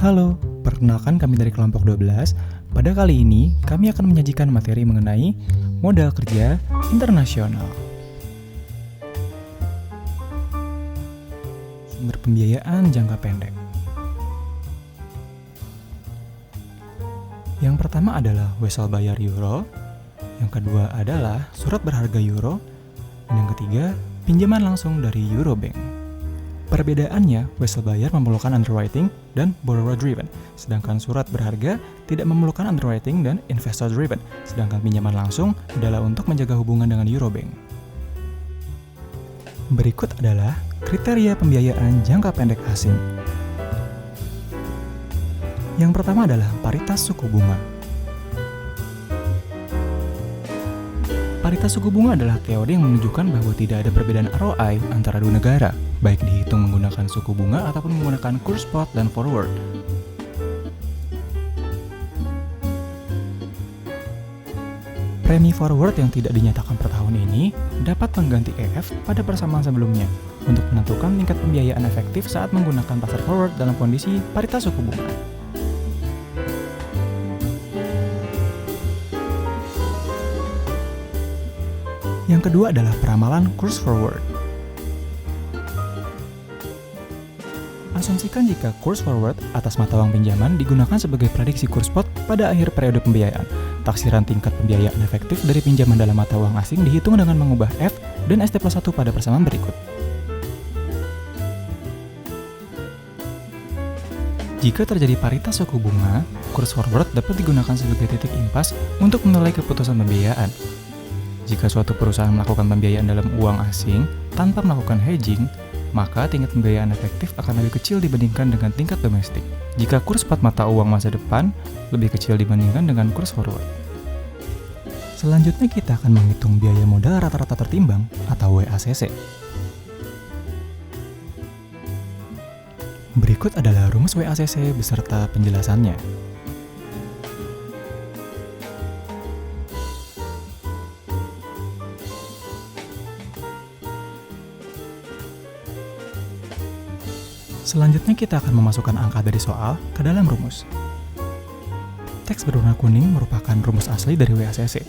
Halo, perkenalkan kami dari kelompok 12. Pada kali ini, kami akan menyajikan materi mengenai modal kerja internasional. Sumber pembiayaan jangka pendek. Yang pertama adalah wesel bayar euro, yang kedua adalah surat berharga euro, dan yang ketiga, pinjaman langsung dari Eurobank. Perbedaannya, wesel bayar memerlukan underwriting dan borrower driven, sedangkan surat berharga tidak memerlukan underwriting dan investor driven, sedangkan pinjaman langsung adalah untuk menjaga hubungan dengan Eurobank. Berikut adalah kriteria pembiayaan jangka pendek asing. Yang pertama adalah paritas suku bunga. Paritas suku bunga adalah teori yang menunjukkan bahwa tidak ada perbedaan ROI antara dua negara, baik dihitung menggunakan suku bunga ataupun menggunakan kurs spot dan forward. Premi forward yang tidak dinyatakan per tahun ini dapat mengganti EF pada persamaan sebelumnya untuk menentukan tingkat pembiayaan efektif saat menggunakan pasar forward dalam kondisi paritas suku bunga. Yang kedua adalah peramalan kurs forward. Asumsikan jika kurs forward atas mata uang pinjaman digunakan sebagai prediksi kurs spot pada akhir periode pembiayaan. Taksiran tingkat pembiayaan efektif dari pinjaman dalam mata uang asing dihitung dengan mengubah F dan ST+1 pada persamaan berikut. Jika terjadi paritas suku bunga, kurs forward dapat digunakan sebagai titik impas untuk menilai keputusan pembiayaan. Jika suatu perusahaan melakukan pembiayaan dalam uang asing tanpa melakukan hedging, maka tingkat pembiayaan efektif akan lebih kecil dibandingkan dengan tingkat domestik. Jika kurs spot mata uang masa depan lebih kecil dibandingkan dengan kurs forward. Selanjutnya kita akan menghitung biaya modal rata-rata tertimbang atau WACC. Berikut adalah rumus WACC beserta penjelasannya. Selanjutnya kita akan memasukkan angka dari soal ke dalam rumus. Teks berwarna kuning merupakan rumus asli dari WACC.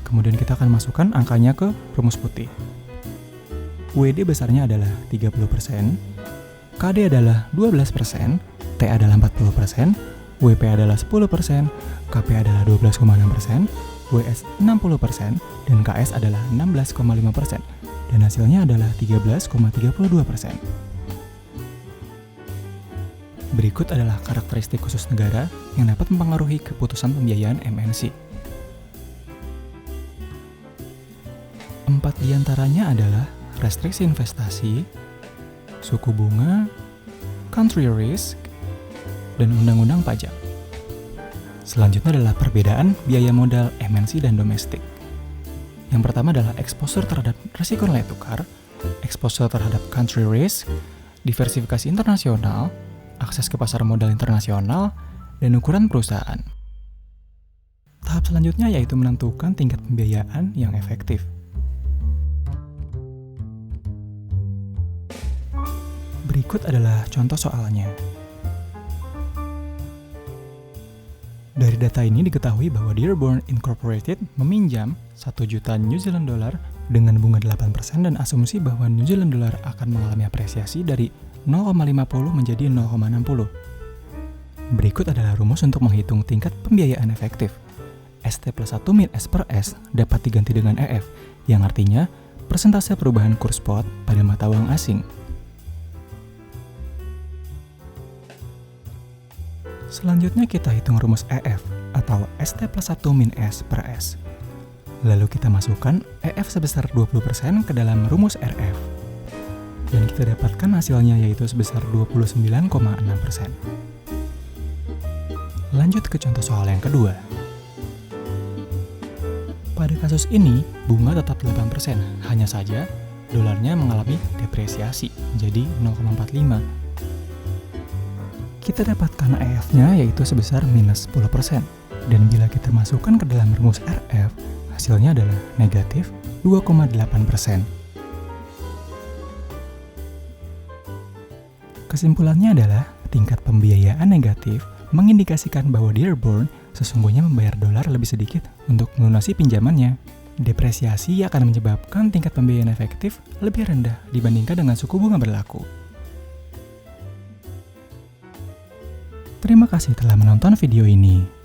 Kemudian kita akan masukkan angkanya ke rumus putih. WD besarnya adalah 30%, KD adalah 12%, T adalah 40%, WP adalah 10%, KP adalah 12,6%, WS 60%, dan KS adalah 16,5%, dan hasilnya adalah 13,32%. Berikut adalah karakteristik khusus negara yang dapat mempengaruhi keputusan pembiayaan MNC. 4 diantaranya adalah restriksi investasi, suku bunga, country risk, dan undang-undang pajak. Selanjutnya adalah perbedaan biaya modal MNC dan domestik. Yang pertama adalah exposure terhadap risiko nilai tukar, exposure terhadap country risk, diversifikasi internasional, akses ke pasar modal internasional, dan ukuran perusahaan. Tahap selanjutnya yaitu menentukan tingkat pembiayaan yang efektif. Berikut adalah contoh soalnya. Dari data ini diketahui bahwa Dearborn Incorporated meminjam 1 juta New Zealand dollar dengan bunga 8% dan asumsi bahwa New Zealand dollar akan mengalami apresiasi dari 0,50 menjadi 0,60. Berikut adalah rumus untuk menghitung tingkat pembiayaan efektif. ST+1 min S per S dapat diganti dengan EF, yang artinya persentase perubahan kurs spot pada mata uang asing. Selanjutnya kita hitung rumus EF atau ST+1 min S per S. Lalu kita masukkan EF sebesar 20% ke dalam rumus RF. Dan kita dapatkan hasilnya yaitu sebesar 29,6%. Lanjut ke contoh soal yang kedua. Pada kasus ini, bunga tetap 8%, hanya saja dolarnya mengalami depresiasi menjadi 0,45. Kita dapatkan EF-nya yaitu sebesar minus 10%. Dan bila kita masukkan ke dalam rumus RF, hasilnya adalah negatif 2,8%. Kesimpulannya adalah Tingkat pembiayaan negatif mengindikasikan bahwa Dearborn sesungguhnya membayar dolar lebih sedikit untuk melunasi pinjamannya. Depresiasi akan menyebabkan tingkat pembiayaan efektif lebih rendah dibandingkan dengan suku bunga berlaku. Terima kasih telah menonton video ini.